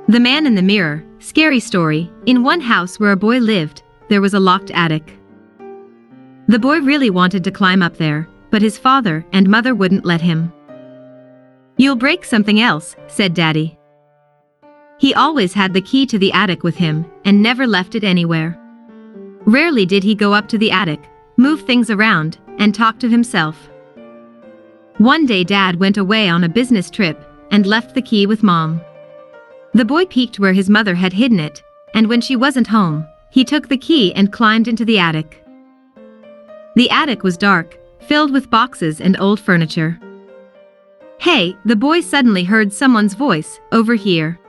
The Man in the Mirror. Scary story. In one house where a boy lived, there was a locked attic. The boy really wanted to climb up there, but his father and mother wouldn't let him. "You'll break something else," said Daddy. He always had the key to the attic with him and never left it anywhere. Rarely did he go up to the attic, move things around, and talk to himself. One day Dad went away on a business trip and left the key with Mom. The boy peeked where his mother had hidden it, and when she wasn't home, he took the key and climbed into the attic. The attic was dark, filled with boxes and old furniture. "Hey," the boy suddenly heard someone's voice, "over here."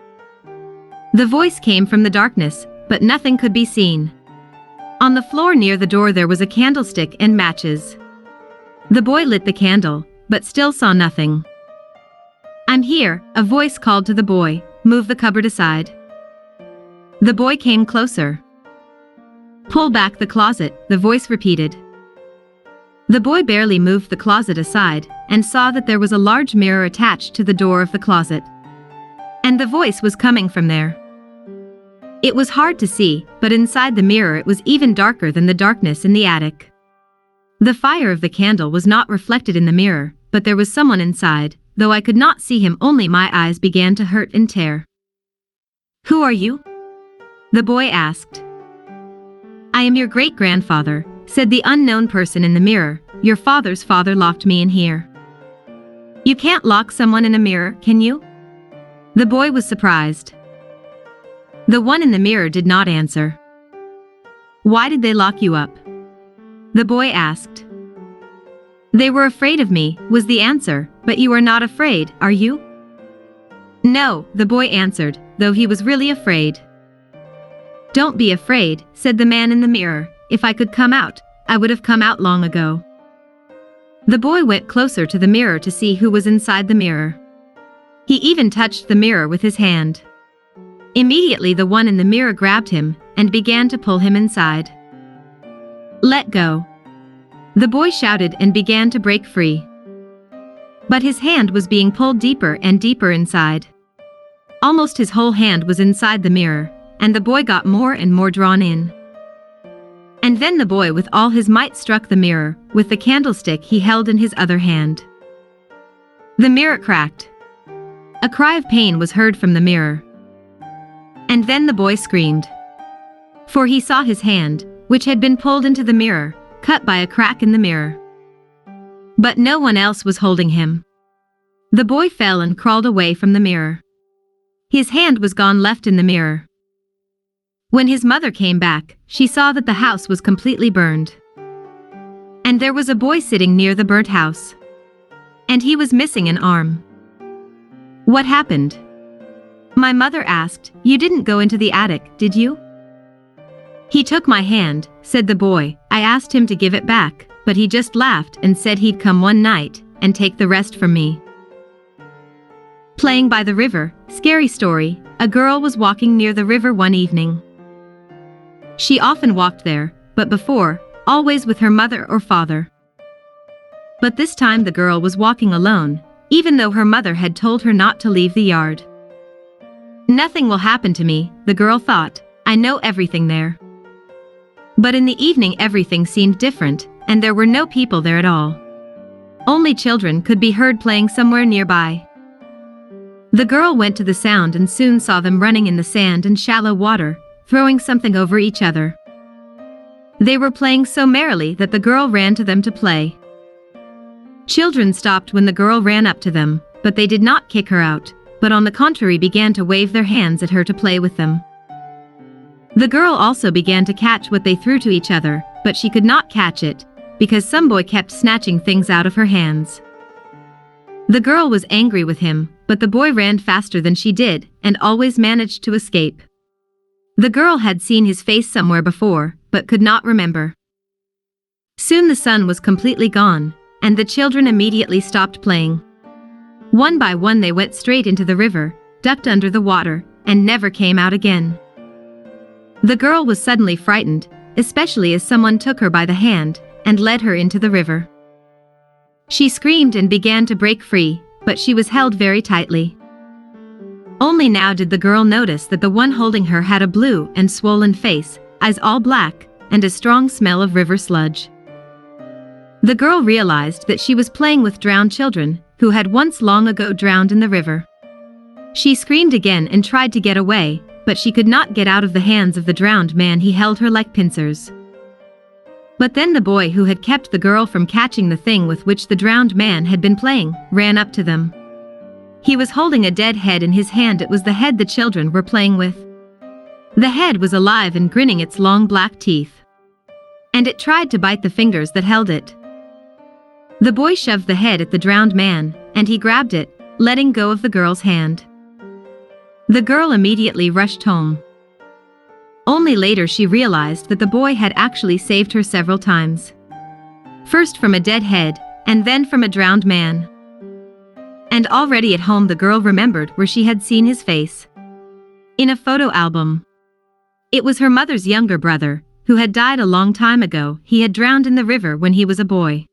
The voice came from the darkness, but nothing could be seen. On the floor near the door there was a candlestick and matches. The boy lit the candle, but still saw nothing. "I'm here," a voice called to the boy. "Move the cupboard aside." The boy came closer. "Pull back the closet," the voice repeated. The boy barely moved the closet aside and saw that there was a large mirror attached to the door of the closet. And the voice was coming from there. It was hard to see, but inside the mirror it was even darker than the darkness in the attic. The fire of the candle was not reflected in the mirror, but there was someone inside, though I could not see him, only my eyes began to hurt and tear. "Who are you?" the boy asked. "I am your great-grandfather," said the unknown person in the mirror. "Your father's father locked me in here." "You can't lock someone in a mirror, can you?" The boy was surprised. The one in the mirror did not answer. "Why did they lock you up?" the boy asked. "They were afraid of me," was the answer. "But you are not afraid, are you?" "No," the boy answered, though he was really afraid. "Don't be afraid," said the man in the mirror. "If I could come out, I would have come out long ago." The boy went closer to the mirror to see who was inside the mirror. He even touched the mirror with his hand. Immediately the one in the mirror grabbed him and began to pull him inside. "Let go!" the boy shouted and began to break free. But his hand was being pulled deeper and deeper inside. Almost his whole hand was inside the mirror, and the boy got more and more drawn in. And then the boy with all his might struck the mirror with the candlestick he held in his other hand. The mirror cracked. A cry of pain was heard from the mirror. And then the boy screamed. For he saw his hand, which had been pulled into the mirror, cut by a crack in the mirror. But no one else was holding him. The boy fell and crawled away from the mirror. His hand was gone, left in the mirror. When his mother came back, she saw that the house was completely burned. And there was a boy sitting near the burnt house. And he was missing an arm. "What happened?" my mother asked. "You didn't go into the attic, did you?" "He took my hand," said the boy. "I asked him to give it back, but he just laughed and said he'd come one night and take the rest from me." Playing by the river. Scary story. A girl was walking near the river one evening. She often walked there, but before, always with her mother or father. But this time the girl was walking alone, even though her mother had told her not to leave the yard. "Nothing will happen to me," the girl thought. "I know everything there." But in the evening everything seemed different, and there were no people there at all. Only children could be heard playing somewhere nearby. The girl went to the sound and soon saw them running in the sand and shallow water, throwing something over each other. They were playing so merrily that the girl ran to them to play. Children stopped when the girl ran up to them, but they did not kick her out, but on the contrary began to wave their hands at her to play with them. The girl also began to catch what they threw to each other, but she could not catch it, because some boy kept snatching things out of her hands. The girl was angry with him, but the boy ran faster than she did, and always managed to escape. The girl had seen his face somewhere before, but could not remember. Soon the sun was completely gone, and the children immediately stopped playing. One by one they went straight into the river, ducked under the water, and never came out again. The girl was suddenly frightened, especially as someone took her by the hand and led her into the river. She screamed and began to break free, but she was held very tightly. Only now did the girl notice that the one holding her had a blue and swollen face, eyes all black, and a strong smell of river sludge. The girl realized that she was playing with drowned children, who had once long ago drowned in the river. She screamed again and tried to get away, but she could not get out of the hands of the drowned man. He held her like pincers. But then the boy who had kept the girl from catching the thing with which the drowned man had been playing, ran up to them. He was holding a dead head in his hand. It was the head the children were playing with. The head was alive and grinning its long black teeth. And it tried to bite the fingers that held it. The boy shoved the head at the drowned man, and he grabbed it, letting go of the girl's hand. The girl immediately rushed home. Only later she realized that the boy had actually saved her several times. First from a dead head, and then from a drowned man. And already at home the girl remembered where she had seen his face. In a photo album. It was her mother's younger brother, who had died a long time ago. He had drowned in the river when he was a boy.